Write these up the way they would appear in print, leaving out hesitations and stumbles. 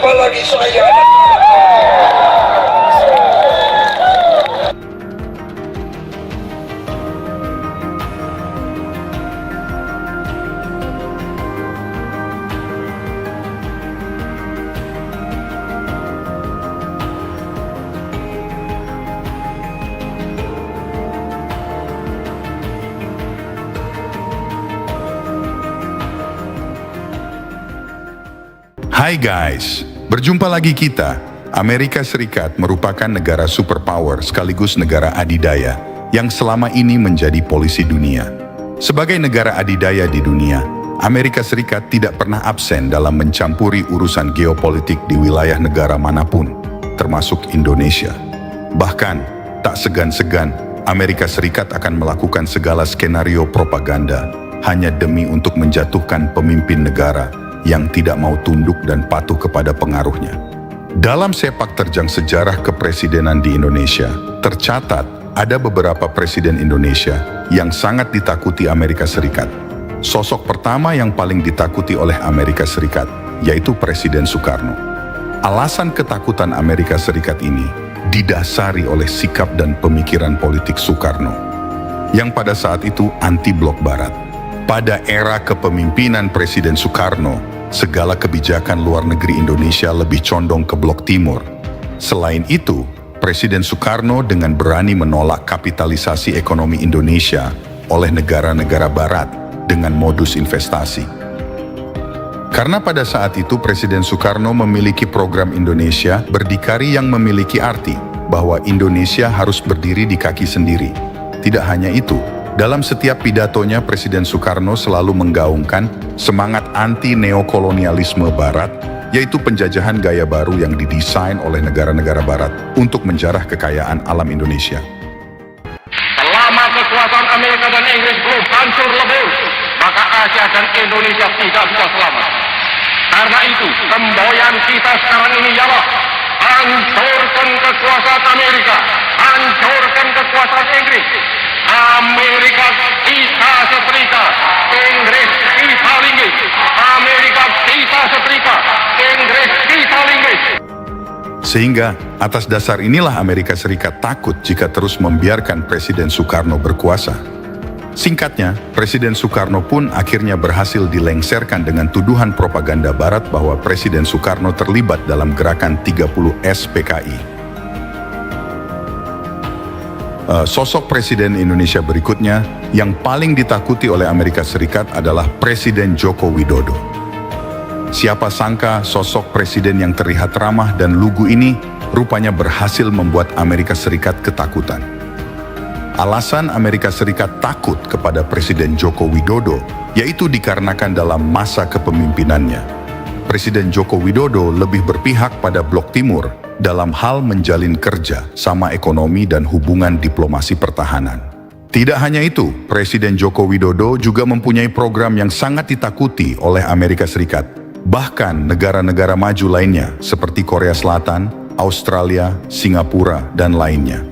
berjumpa lagi saya. Hai guys, berjumpa lagi kita. Amerika Serikat merupakan negara superpower sekaligus negara adidaya yang selama ini menjadi polisi dunia. Sebagai negara adidaya di dunia, Amerika Serikat tidak pernah absen dalam mencampuri urusan geopolitik di wilayah negara manapun, termasuk Indonesia. Bahkan, tak segan-segan, Amerika Serikat akan melakukan segala skenario propaganda hanya demi untuk menjatuhkan pemimpin negara yang tidak mau tunduk dan patuh kepada pengaruhnya. Dalam sepak terjang sejarah kepresidenan di Indonesia, tercatat ada beberapa presiden Indonesia yang sangat ditakuti Amerika Serikat. Sosok pertama yang paling ditakuti oleh Amerika Serikat yaitu Presiden Soekarno. Alasan ketakutan Amerika Serikat ini didasari oleh sikap dan pemikiran politik Soekarno yang pada saat itu anti-blok barat. Pada era kepemimpinan Presiden Soekarno, segala kebijakan luar negeri Indonesia lebih condong ke blok timur. Selain itu, Presiden Soekarno dengan berani menolak kapitalisasi ekonomi Indonesia oleh negara-negara barat dengan modus investasi. Karena pada saat itu Presiden Soekarno memiliki program Indonesia Berdikari yang memiliki arti bahwa Indonesia harus berdiri di kaki sendiri. Tidak hanya itu, dalam setiap pidatonya Presiden Soekarno selalu menggaungkan semangat anti-neokolonialisme barat, yaitu penjajahan gaya baru yang didesain oleh negara-negara barat untuk menjarah kekayaan alam Indonesia. Selama kekuasaan Amerika dan Inggris belum hancur lebur, maka Asia dan Indonesia tidak bisa selamat. Karena itu, semboyan kita sekarang ini ialah hancurkan kekuasaan Amerika, hancurkan kekuasaan Inggris. Amerika kita setrika, Inggris kita linggis. Amerika kita setrika, Inggris kita linggis. Sehingga atas dasar inilah Amerika Serikat takut jika terus membiarkan Presiden Soekarno berkuasa. Singkatnya, Presiden Soekarno pun akhirnya berhasil dilengsarkan dengan tuduhan propaganda barat bahwa Presiden Soekarno terlibat dalam gerakan 30S PKI. Sosok Presiden Indonesia berikutnya yang paling ditakuti oleh Amerika Serikat adalah Presiden Joko Widodo. Siapa sangka sosok presiden yang terlihat ramah dan lugu ini rupanya berhasil membuat Amerika Serikat ketakutan. Alasan Amerika Serikat takut kepada Presiden Joko Widodo yaitu dikarenakan dalam masa kepemimpinannya, Presiden Joko Widodo lebih berpihak pada Blok Timur dalam hal menjalin kerja sama ekonomi dan hubungan diplomasi pertahanan. Tidak hanya itu, Presiden Joko Widodo juga mempunyai program yang sangat ditakuti oleh Amerika Serikat. Bahkan negara-negara maju lainnya seperti Korea Selatan, Australia, Singapura, dan lainnya.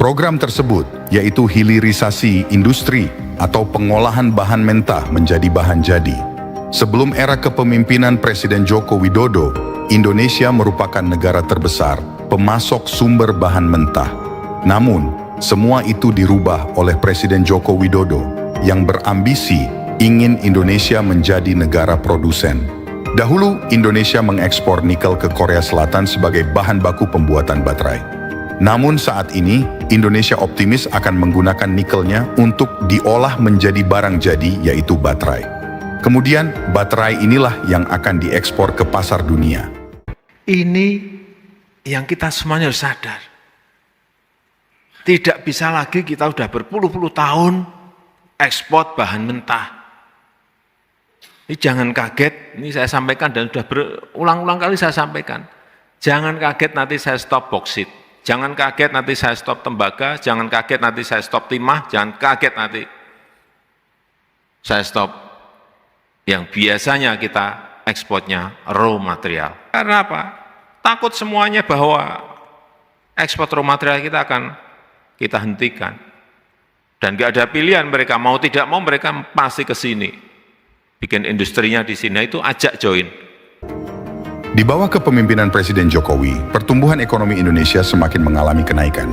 Program tersebut yaitu hilirisasi industri atau pengolahan bahan mentah menjadi bahan jadi. Sebelum era kepemimpinan Presiden Joko Widodo, Indonesia merupakan negara terbesar pemasok sumber bahan mentah. Namun, semua itu dirubah oleh Presiden Joko Widodo yang berambisi ingin Indonesia menjadi negara produsen. Dahulu, Indonesia mengekspor nikel ke Korea Selatan sebagai bahan baku pembuatan baterai. Namun saat ini, Indonesia optimis akan menggunakan nikelnya untuk diolah menjadi barang jadi, yaitu baterai. Kemudian, baterai inilah yang akan diekspor ke pasar dunia. Ini yang kita semuanya harus sadar. Tidak bisa lagi kita sudah berpuluh-puluh tahun ekspor bahan mentah. Ini jangan kaget, ini saya sampaikan dan sudah berulang-ulang kali saya sampaikan. Jangan kaget nanti saya stop boksit, jangan kaget nanti saya stop tembaga, jangan kaget nanti saya stop timah, jangan kaget nanti saya stop yang biasanya kita ekspornya raw material. Karena apa? Takut semuanya bahwa ekspor raw material kita akan kita hentikan. Dan nggak ada pilihan, mereka mau tidak mau mereka pasti ke sini. Bikin industrinya di sini, itu ajak join. Di bawah kepemimpinan Presiden Jokowi, pertumbuhan ekonomi Indonesia semakin mengalami kenaikan.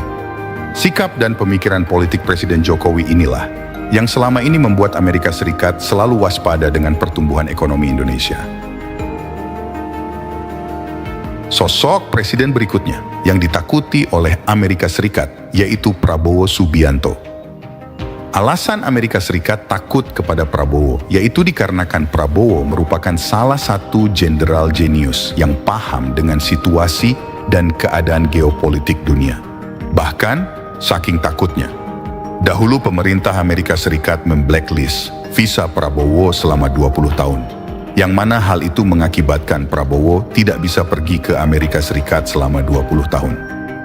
Sikap dan pemikiran politik Presiden Jokowi inilah yang selama ini membuat Amerika Serikat selalu waspada dengan pertumbuhan ekonomi Indonesia. Sosok presiden berikutnya yang ditakuti oleh Amerika Serikat yaitu Prabowo Subianto. Alasan Amerika Serikat takut kepada Prabowo yaitu dikarenakan Prabowo merupakan salah satu jenderal jenius yang paham dengan situasi dan keadaan geopolitik dunia. Bahkan, saking takutnya, dahulu pemerintah Amerika Serikat memblacklist visa Prabowo selama 20 tahun, yang mana hal itu mengakibatkan Prabowo tidak bisa pergi ke Amerika Serikat selama 20 tahun.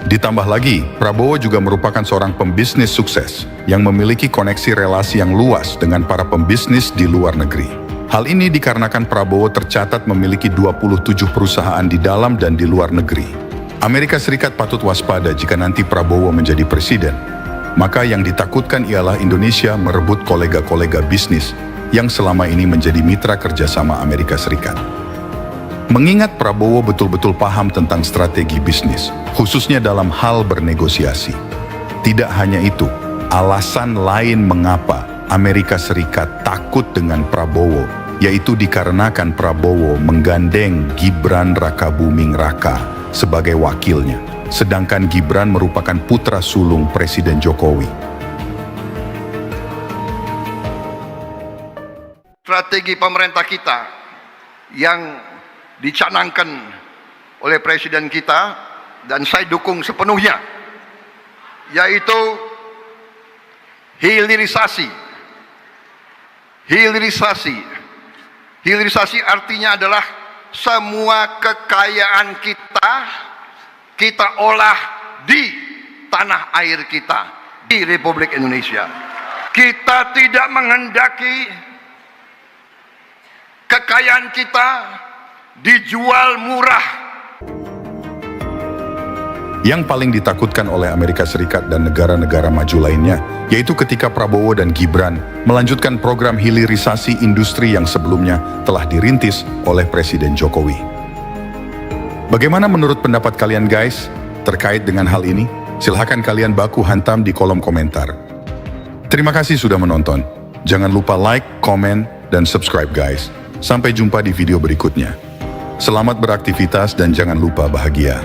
Ditambah lagi, Prabowo juga merupakan seorang pembisnis sukses yang memiliki koneksi relasi yang luas dengan para pembisnis di luar negeri. Hal ini dikarenakan Prabowo tercatat memiliki 27 perusahaan di dalam dan di luar negeri. Amerika Serikat patut waspada jika nanti Prabowo menjadi presiden. Maka yang ditakutkan ialah Indonesia merebut kolega-kolega bisnis yang selama ini menjadi mitra kerjasama Amerika Serikat. Mengingat Prabowo betul-betul paham tentang strategi bisnis, khususnya dalam hal bernegosiasi. Tidak hanya itu, alasan lain mengapa Amerika Serikat takut dengan Prabowo, yaitu dikarenakan Prabowo menggandeng Gibran Rakabuming Raka sebagai wakilnya, sedangkan Gibran merupakan putra sulung Presiden Jokowi. Strategi pemerintah kita yang dicanangkan oleh Presiden kita dan saya dukung sepenuhnya, yaitu hilirisasi. Hilirisasi artinya adalah semua kekayaan kita olah di tanah air kita, di Republik Indonesia. Kita tidak menghendaki kekayaan kita dijual murah. Yang paling ditakutkan oleh Amerika Serikat dan negara-negara maju lainnya, yaitu ketika Prabowo dan Gibran melanjutkan program hilirisasi industri yang sebelumnya telah dirintis oleh Presiden Jokowi. Bagaimana menurut pendapat kalian guys terkait dengan hal ini? Silahkan kalian baku hantam di kolom komentar. Terima kasih sudah menonton. Jangan lupa like, komen, dan subscribe guys. Sampai jumpa di video berikutnya. Selamat beraktivitas dan jangan lupa bahagia.